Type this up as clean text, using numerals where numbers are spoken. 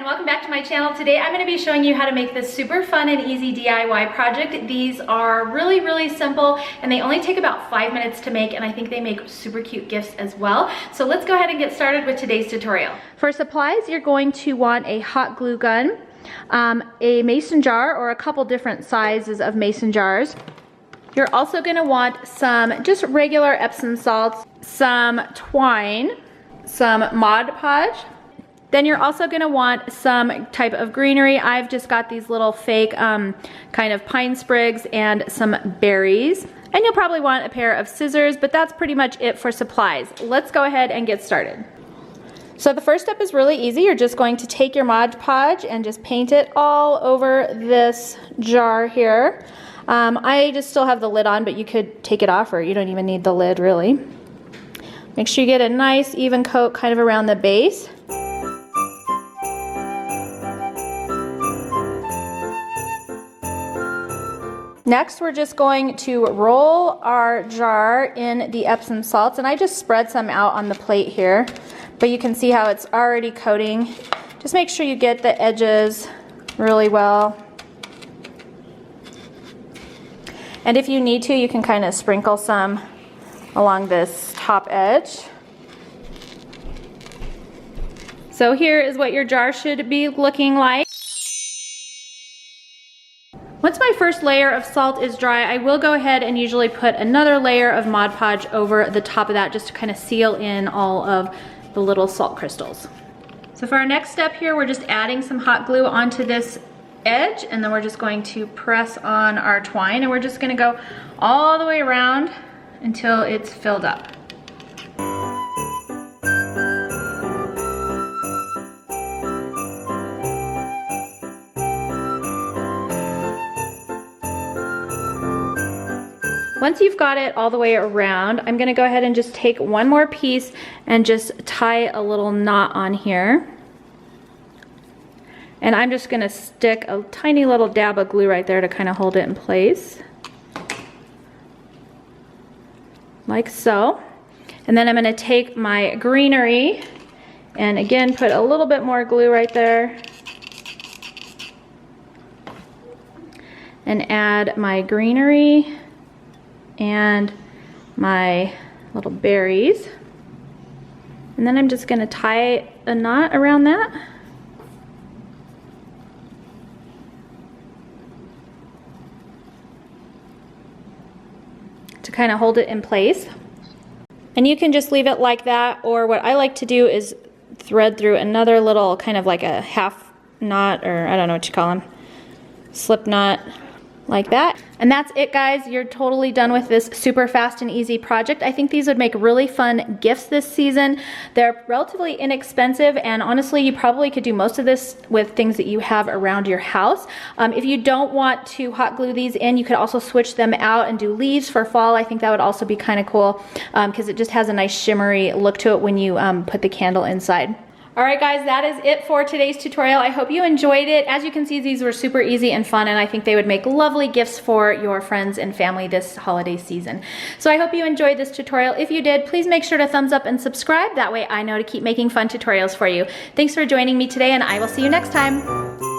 and welcome back to my channel. Today I'm going to be showing you how to make this super fun and easy DIY project. These are really simple and they only take about 5 minutes to make, and I think they make super cute gifts as well. So let's go ahead and get started with today's tutorial. For supplies, you're going to want a hot glue gun, a mason jar or a couple different sizes of mason jars. You're also going to want some just regular Epsom salts, some twine, some Mod Podge. Then you're also going to want some type of greenery. I've just got these little fake kind of pine sprigs and some berries. And you'll probably want a pair of scissors, but that's pretty much it for supplies. Let's go ahead and get started. So the first step is really easy. You're just going to take your Mod Podge and just paint it all over this jar here. I just still have the lid on, but you could take it off, or you don't even need the lid really. Make sure you get a nice even coat kind of around the base. Next, we're just going to roll our jar in the Epsom salts, and I just spread some out on the plate here, but you can see how it's already coating. Just make sure you get the edges really well. And if you need to, you can kind of sprinkle some along this top edge. So here is what your jar should be looking like. Once my first layer of salt is dry, I will go ahead and usually put another layer of Mod Podge over the top of that just to kind of seal in all of the little salt crystals. So for our next step here, we're just adding some hot glue onto this edge, and then we're just going to press on our twine, and we're just going to go all the way around until it's filled up. Once you've got it all the way around, I'm going to go ahead and just take one more piece and just tie a little knot on here. And I'm just going to stick a tiny little dab of glue right there to kind of hold it in place. Like so. And then I'm going to take my greenery and again put a little bit more glue right there. And add my greenery and my little berries. And then I'm just going to tie a knot around that. To kind of hold it in place. And you can just leave it like that, or what I like to do is thread through another little kind of like a half knot, or I don't know what you call them, slip knot, like that. And that's it, guys. You're totally done with this super fast and easy project. I think these would make really fun gifts this season. They're relatively inexpensive, and honestly, you probably could do most of this with things that you have around your house. If you don't want to hot glue these in, you could also switch them out and do leaves for fall. I think that would also be kind of cool because it just has a nice shimmery look to it when you put the candle inside. Alright guys, that is it for today's tutorial. I hope you enjoyed it. As you can see, these were super easy and fun, and I think they would make lovely gifts for your friends and family this holiday season. So I hope you enjoyed this tutorial. If you did, please make sure to thumbs up and subscribe. That way I know to keep making fun tutorials for you. Thanks for joining me today, and I will see you next time.